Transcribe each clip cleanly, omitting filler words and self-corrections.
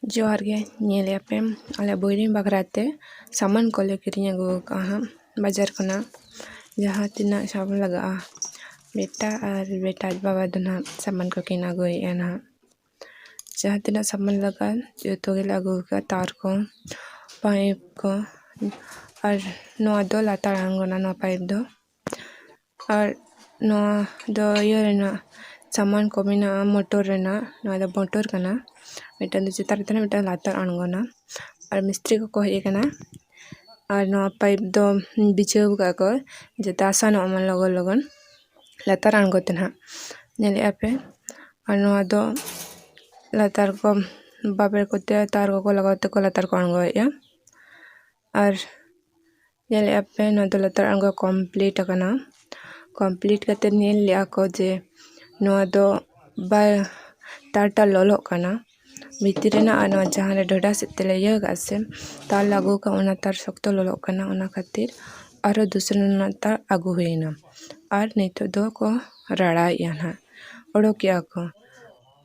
जोहार गे नेले पे आले बोयरिंग बाखराते सामान कोले किरिंग अगु कहा बाजार खना जहाँ तिना सामान लगा बेटा और बेटा बाबा दोना सामान को किन अगुए ना जहाँ तिना सामान लगा जो तो गे लागू का तार को पाइप को और नोआ दो लातार आंगोना नो पाइप दो और नोआ दो ये ना सामान को बिना मोटर रेना नोआ दो मोटर कना मिटन चितार तना मिटन लातार आंगोना और मिस्त्री को कहे कना और नोआ पाइप दो बिछाव का को जता आसान अमन लगन लगन लातार आंगो तना नेले आपे और नोआ दो लातार को बाबे को तार को लगाते को लातार को आंगो या और नेले आपे नोआ दो लातार आंगो कंप्लीट करते नेल लिया को जे नोआ दो बा तारटा लोलो कना भितर ना नोआ जहाँ रे ढोडा से तेले ये से तार लागू का उना तार शक्तो लोलो कना उना खातिर और दूसरे ना तार आगू हुई ना और नहीं तो दो को रड़ा या ना ओडो क्या को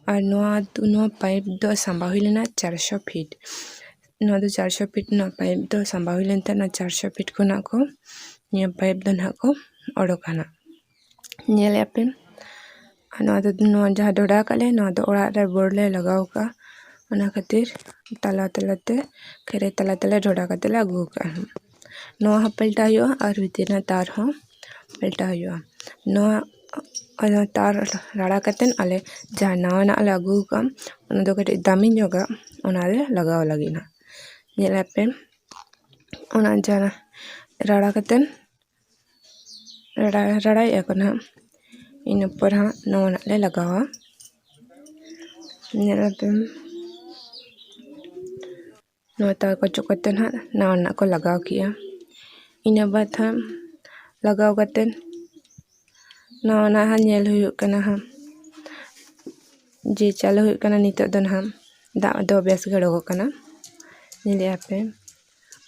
और नोआ पाइप दो संभा हुई लेना 400 फीट नोआ दो 400 फीट ना पाइप दो संभा हुई लेना ना 400 फीट को ना को ये पाइप दो ना को ओडो कना नेले पे नोआ दो नोआ जहाँ ढोडा काले नोआ दो ओड़ा रे बोर्डले लगाओ का उना खातिर तला तलाते खेरे तला तला ढोडा का तला आगू का नोआ पलटा हुआ और वितिर तार हो पलटा हुआ नोआ तार राड़ा कतेन आले जहाँ नवा ना आले आगू का उना दो कटे दामी जोगा उना रे लगाओ लगी ना नेले पे उना जहाँ राड़ा कतेन राड़ा या को ना इन ऊपर हाँ नवा ना ले लगावा नेले पे नोआ तार को चुकते ना नवा ना को लगाओ किया इन बाद हम लगाओ कतेन नवा ना हाँ नेल हुई कना हम जे चालू हुई कना नितो दन हम दा दो बेस गड़ो कना नेले आपे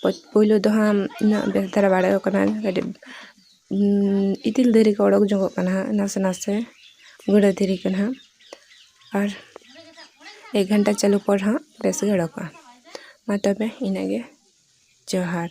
पुइलो दो हम ना बेस धरा बाड़े कना कदे इतिल देरी को ओडक जोगो कना नासे नासे गुड़ा देरी कना और 1 घंटा चालू पर हाँ बेस गड़ो का मतलब इनागे जोहार।